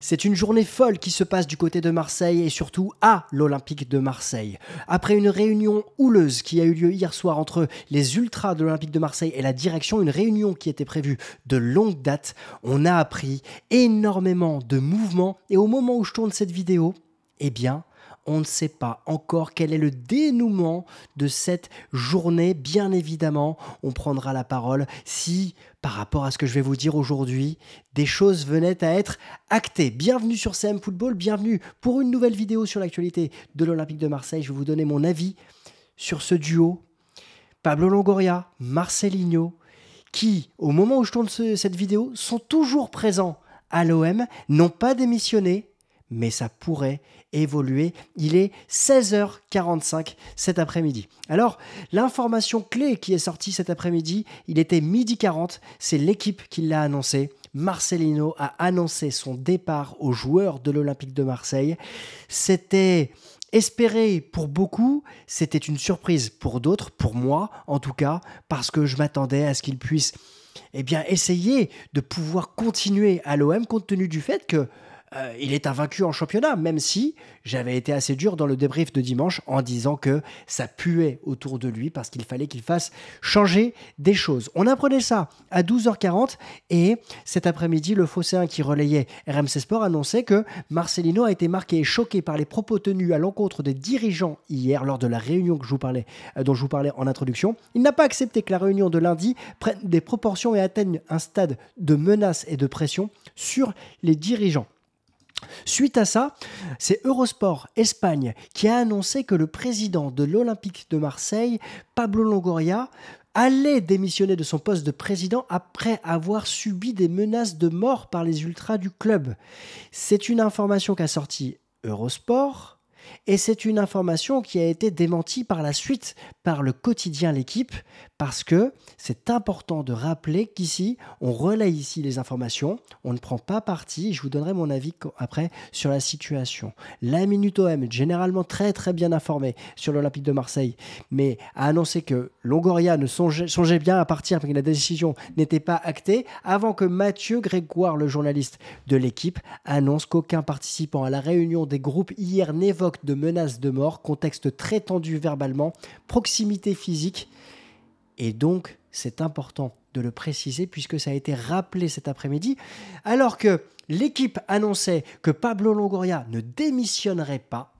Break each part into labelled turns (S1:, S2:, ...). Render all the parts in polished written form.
S1: C'est une journée folle qui se passe du côté de Marseille et surtout à l'Olympique de Marseille. Après une réunion houleuse qui a eu lieu hier soir entre les ultras de l'Olympique de Marseille et la direction, une réunion qui était prévue de longue date, on a appris énormément de mouvements et au moment où je tourne cette vidéo, eh bien, on ne sait pas encore quel est le dénouement de cette journée. Bien évidemment, on prendra la parole si, par rapport à ce que je vais vous dire aujourd'hui, des choses venaient à être actées. Bienvenue sur CM Football, bienvenue pour une nouvelle vidéo sur l'actualité de l'Olympique de Marseille. Je vais vous donner mon avis sur ce duo, Pablo Longoria, Marcelinho, qui, au moment où je tourne cette vidéo, sont toujours présents à l'OM, n'ont pas démissionné, mais ça pourrait évoluer. Il est 16h45 cet après-midi. Alors, l'information clé qui est sortie cet après-midi, il était 12h40, c'est l'équipe qui l'a annoncé. Marcelinho a annoncé son départ aux joueurs de l'Olympique de Marseille. C'était espéré pour beaucoup, c'était une surprise pour d'autres, pour moi en tout cas, parce que je m'attendais à ce qu'il puisse essayer de pouvoir continuer à l'OM compte tenu du fait que il est invaincu en championnat, même si j'avais été assez dur dans le débrief de dimanche en disant que ça puait autour de lui parce qu'il fallait qu'il fasse changer des choses. On apprenait ça à 12h40 et cet après-midi, le Phocéen qui relayait RMC Sport annonçait que Marcelinho a été marqué et choqué par les propos tenus à l'encontre des dirigeants hier lors de la réunion dont je vous parlais en introduction. Il n'a pas accepté que la réunion de lundi prenne des proportions et atteigne un stade de menace et de pression sur les dirigeants. Suite à ça, c'est Eurosport Espagne qui a annoncé que le président de l'Olympique de Marseille, Pablo Longoria, allait démissionner de son poste de président après avoir subi des menaces de mort par les ultras du club. C'est une information qu'a sortie Eurosport et c'est une information qui a été démentie par la suite par le quotidien L'Équipe parce que c'est important de rappeler qu'ici, on relaye ici les informations, on ne prend pas parti, je vous donnerai mon avis après sur la situation. La Minute OM est généralement très très bien informée sur l'Olympique de Marseille, mais a annoncé que Longoria ne songeait bien à partir parce que la décision n'était pas actée avant que Mathieu Grégoire, le journaliste de L'Équipe, annonce qu'aucun participant à la réunion des groupes hier n'évoque de menaces de mort, contexte très tendu verbalement, proximité physique. Et donc, c'est important de le préciser puisque ça a été rappelé cet après-midi, alors que L'Équipe annonçait que Pablo Longoria ne démissionnerait pas.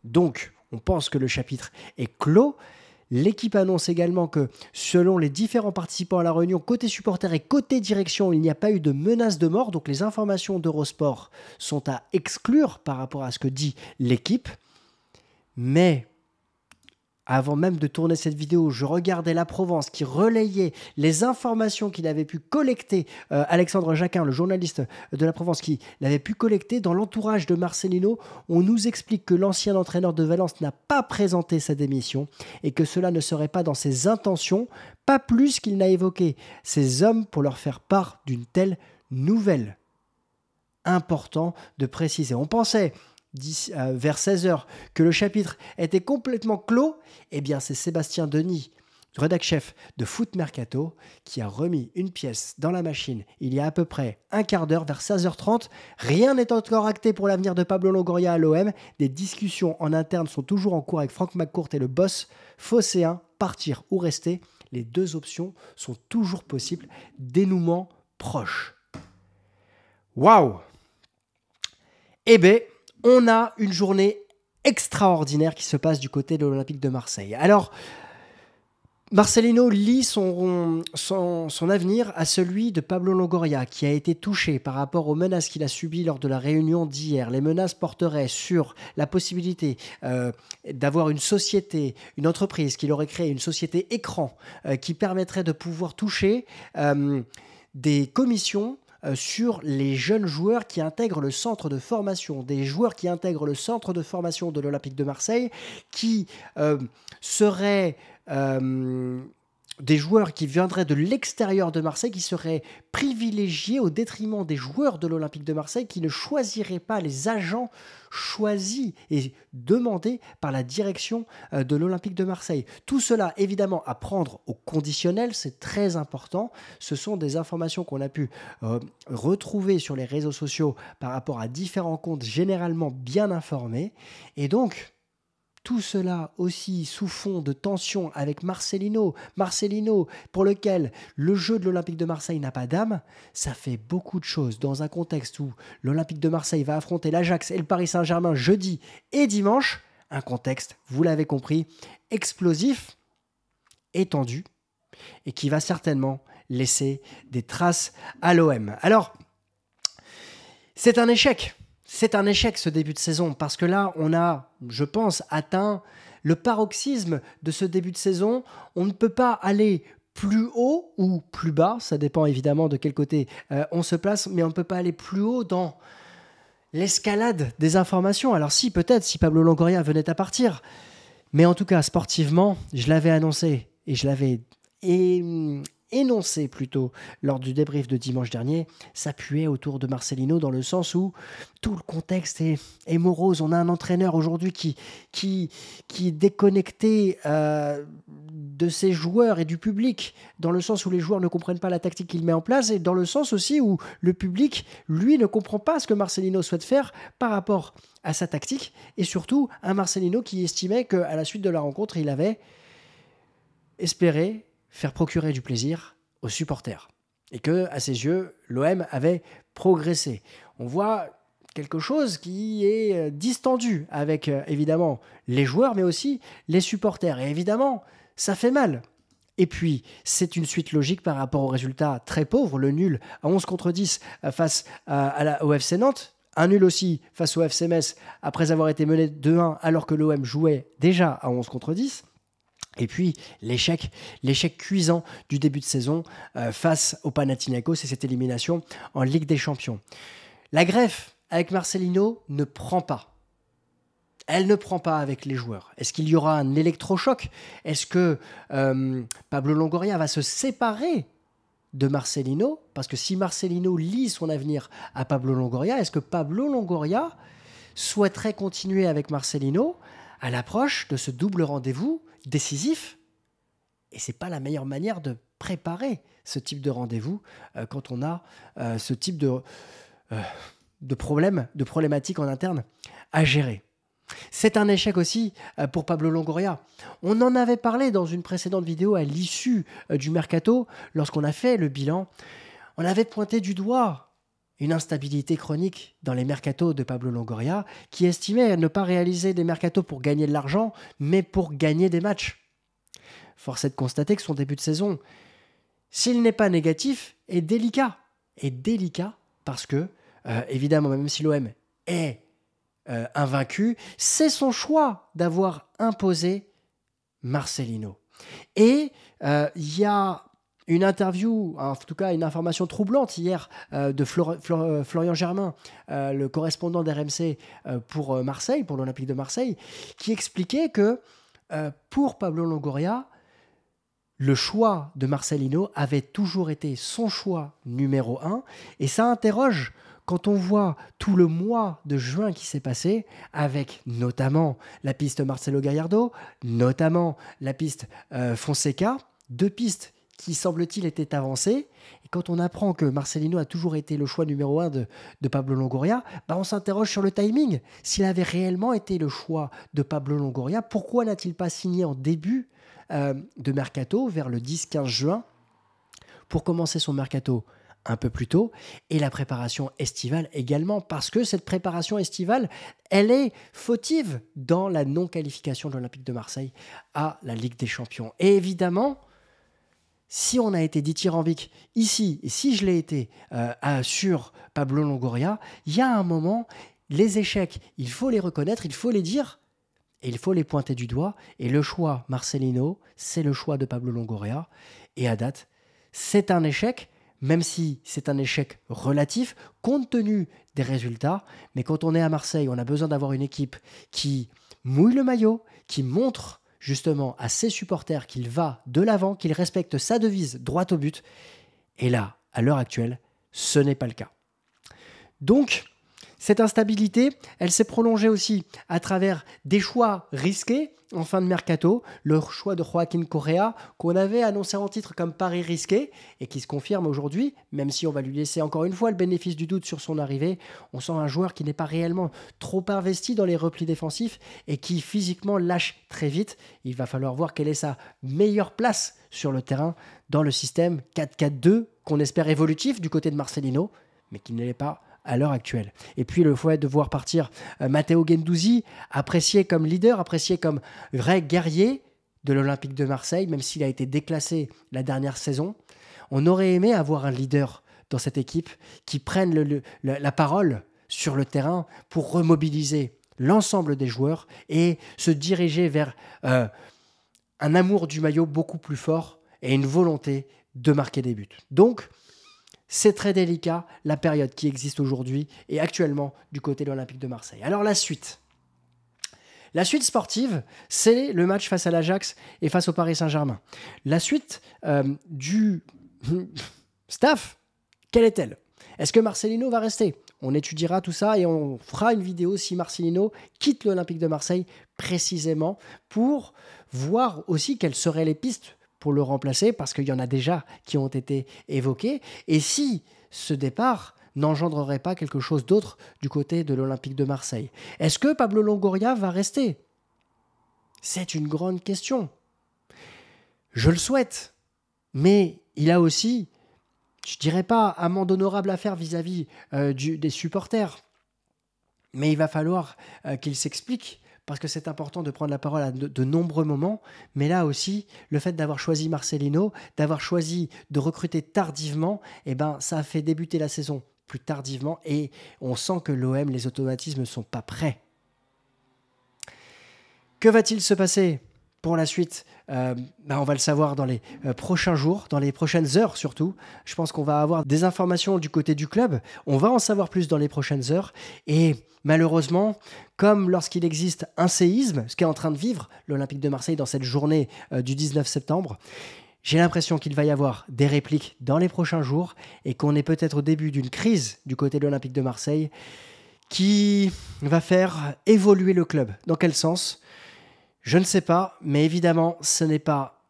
S1: Donc, on pense que le chapitre est clos. L'Équipe annonce également que, selon les différents participants à la réunion, côté supporters et côté direction, il n'y a pas eu de menace de mort. Donc, les informations d'Eurosport sont à exclure par rapport à ce que dit L'Équipe. Mais avant même de tourner cette vidéo, je regardais La Provence qui relayait les informations qu'il avait pu collecter. Alexandre Jacquin, le journaliste de La Provence, qui l'avait pu collecter dans l'entourage de Marcelinho. On nous explique que l'ancien entraîneur de Valence n'a pas présenté sa démission et que cela ne serait pas dans ses intentions, pas plus qu'il n'a évoqué ses hommes pour leur faire part d'une telle nouvelle. Important de préciser. On pensait vers 16h que le chapitre était complètement clos, eh bien c'est Sébastien Denis, rédac-chef de Foot Mercato, qui a remis une pièce dans la machine il y a à peu près un quart d'heure, vers 16h30. Rien n'est encore acté pour l'avenir de Pablo Longoria à l'OM. Des discussions en interne sont toujours en cours avec Franck McCourt et le boss phocéen, partir ou rester. Les deux options sont toujours possibles. Dénouement proche. Waouh! Eh bien, on a une journée extraordinaire qui se passe du côté de l'Olympique de Marseille. Alors, Marcelinho lie son avenir à celui de Pablo Longoria, qui a été touché par rapport aux menaces qu'il a subies lors de la réunion d'hier. Les menaces porteraient sur la possibilité d'avoir une société, une entreprise qu'il aurait créée, une société écran, qui permettrait de pouvoir toucher des commissions sur les jeunes joueurs qui intègrent le centre de formation, des joueurs qui intègrent le centre de formation de l'Olympique de Marseille, qui seraient des joueurs qui viendraient de l'extérieur de Marseille, qui seraient privilégiés au détriment des joueurs de l'Olympique de Marseille, qui ne choisiraient pas les agents choisis et demandés par la direction de l'Olympique de Marseille. Tout cela, évidemment, à prendre au conditionnel, c'est très important. Ce sont des informations qu'on a pu retrouver sur les réseaux sociaux par rapport à différents comptes généralement bien informés. Et donc, tout cela aussi sous fond de tension avec Marcelino, pour lequel le jeu de l'Olympique de Marseille n'a pas d'âme, ça fait beaucoup de choses dans un contexte où l'Olympique de Marseille va affronter l'Ajax et le Paris Saint-Germain jeudi et dimanche. Un contexte, vous l'avez compris, explosif, étendu et qui va certainement laisser des traces à l'OM. Alors, c'est un échec. C'est un échec ce début de saison parce que là, on a, je pense, atteint le paroxysme de ce début de saison. On ne peut pas aller plus haut ou plus bas, ça dépend évidemment de quel côté on se place, mais on ne peut pas aller plus haut dans l'escalade des informations. Alors si, peut-être, si Pablo Longoria venait à partir, mais en tout cas, sportivement, je l'avais annoncé et je l'avais énoncé plutôt lors du débrief de dimanche dernier, s'appuyait autour de Marcelino dans le sens où tout le contexte est morose. On a un entraîneur aujourd'hui qui est déconnecté de ses joueurs et du public, dans le sens où les joueurs ne comprennent pas la tactique qu'il met en place et dans le sens aussi où le public, lui, ne comprend pas ce que Marcelino souhaite faire par rapport à sa tactique et surtout un Marcelino qui estimait qu'à la suite de la rencontre, il avait espéré faire procurer du plaisir aux supporters. Et que, à ses yeux, l'OM avait progressé. On voit quelque chose qui est distendu avec, évidemment, les joueurs, mais aussi les supporters. Et évidemment, ça fait mal. Et puis, c'est une suite logique par rapport au résultat très pauvre, le nul à 11 contre 10 face au FC Nantes. Un nul aussi face au FC Metz, après avoir été mené 2-1, alors que l'OM jouait déjà à 11 contre 10. Et puis, l'échec cuisant du début de saison face au Panathinaikos et cette élimination en Ligue des Champions. La greffe avec Marcelino ne prend pas. Elle ne prend pas avec les joueurs. Est-ce qu'il y aura un électrochoc ? Est-ce que Pablo Longoria va se séparer de Marcelino ? Parce que si Marcelino lie son avenir à Pablo Longoria, est-ce que Pablo Longoria souhaiterait continuer avec Marcelino à l'approche de ce double rendez-vous décisif? Et c'est pas la meilleure manière de préparer ce type de rendez-vous quand on a ce type de problématique en interne à gérer. C'est un échec aussi pour Pablo Longoria. On en avait parlé dans une précédente vidéo à l'issue du mercato, lorsqu'on a fait le bilan. On avait pointé du doigt une instabilité chronique dans les mercatos de Pablo Longoria, qui estimait ne pas réaliser des mercatos pour gagner de l'argent, mais pour gagner des matchs. Force est de constater que son début de saison, s'il n'est pas négatif, est délicat. Est délicat parce que, évidemment, même si l'OM est invaincu, c'est son choix d'avoir imposé Marcelino. Et il y a une interview, en tout cas une information troublante hier de Florian Germain, le correspondant d'RMC pour Marseille, pour l'Olympique de Marseille, qui expliquait que pour Pablo Longoria, le choix de Marcelino avait toujours été son choix numéro 1. Et ça interroge quand on voit tout le mois de juin qui s'est passé, avec notamment la piste Marcelo Gallardo, notamment la piste Fonseca, 2 pistes qui, semble-t-il, était avancé. Et quand on apprend que Marcelino a toujours été le choix numéro 1 de Pablo Longoria, on s'interroge sur le timing. S'il avait réellement été le choix de Pablo Longoria, pourquoi n'a-t-il pas signé en début de mercato, vers le 10-15 juin, pour commencer son mercato un peu plus tôt, et la préparation estivale également, parce que cette préparation estivale, elle est fautive dans la non-qualification de l'Olympique de Marseille à la Ligue des Champions. Et évidemment, si on a été dithyrambique ici, et si je l'ai été sur Pablo Longoria, il y a un moment, les échecs, il faut les reconnaître, il faut les dire, et il faut les pointer du doigt. Et le choix Marcelino, c'est le choix de Pablo Longoria. Et à date, c'est un échec, même si c'est un échec relatif, compte tenu des résultats. Mais quand on est à Marseille, on a besoin d'avoir une équipe qui mouille le maillot, qui montre justement à ses supporters qu'il va de l'avant, qu'il respecte sa devise droit au but. Et là, à l'heure actuelle, ce n'est pas le cas. Donc, cette instabilité, elle s'est prolongée aussi à travers des choix risqués en fin de mercato. Le choix de Joaquín Correa, qu'on avait annoncé en titre comme pari risqué et qui se confirme aujourd'hui, même si on va lui laisser encore une fois le bénéfice du doute sur son arrivée. On sent un joueur qui n'est pas réellement trop investi dans les replis défensifs et qui physiquement lâche très vite. Il va falloir voir quelle est sa meilleure place sur le terrain dans le système 4-4-2 qu'on espère évolutif du côté de Marcelino, mais qui ne l'est pas à l'heure actuelle. Et puis le fait de voir partir Matteo Guendouzi, apprécié comme leader, apprécié comme vrai guerrier de l'Olympique de Marseille, même s'il a été déclassé la dernière saison. On aurait aimé avoir un leader dans cette équipe qui prenne la parole sur le terrain pour remobiliser l'ensemble des joueurs et se diriger vers un amour du maillot beaucoup plus fort et une volonté de marquer des buts. Donc, c'est très délicat, la période qui existe aujourd'hui et actuellement du côté de l'Olympique de Marseille. Alors la suite. La suite sportive, c'est le match face à l'Ajax et face au Paris Saint-Germain. La suite du staff, quelle est-elle? Est-ce que Marcelino va rester? On étudiera tout ça et on fera une vidéo si Marcelino quitte l'Olympique de Marseille précisément pour voir aussi quelles seraient les pistes pour le remplacer, parce qu'il y en a déjà qui ont été évoqués. Et si ce départ n'engendrerait pas quelque chose d'autre du côté de l'Olympique de Marseille? Est-ce que Pablo Longoria va rester? C'est une grande question. Je le souhaite. Mais il a aussi, je dirais pas amende honorable à faire vis-à-vis des supporters. Mais il va falloir qu'il s'explique, parce que c'est important de prendre la parole à de nombreux moments. Mais là aussi, le fait d'avoir choisi Marcelino, d'avoir choisi de recruter tardivement, eh ben, ça a fait débuter la saison plus tardivement et on sent que l'OM, les automatismes ne sont pas prêts. Que va-t-il se passer pour la suite? On va le savoir dans les prochains jours, dans les prochaines heures surtout. Je pense qu'on va avoir des informations du côté du club. On va en savoir plus dans les prochaines heures. Et malheureusement, comme lorsqu'il existe un séisme, ce qu'est en train de vivre l'Olympique de Marseille dans cette journée du 19 septembre, j'ai l'impression qu'il va y avoir des répliques dans les prochains jours et qu'on est peut-être au début d'une crise du côté de l'Olympique de Marseille qui va faire évoluer le club. Dans quel sens ? Je ne sais pas, mais évidemment, ce n'est pas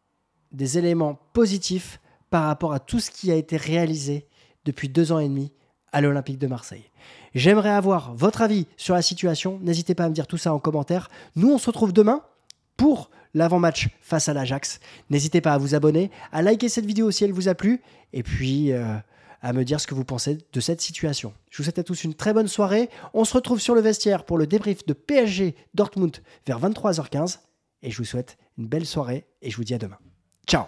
S1: des éléments positifs par rapport à tout ce qui a été réalisé depuis 2 ans et demi à l'Olympique de Marseille. J'aimerais avoir votre avis sur la situation. N'hésitez pas à me dire tout ça en commentaire. Nous, on se retrouve demain pour l'avant-match face à l'Ajax. N'hésitez pas à vous abonner, à liker cette vidéo si elle vous a plu, et puis à me dire ce que vous pensez de cette situation. Je vous souhaite à tous une très bonne soirée. On se retrouve sur le vestiaire pour le débrief de PSG Dortmund vers 23h15. Et je vous souhaite une belle soirée et je vous dis à demain. Ciao!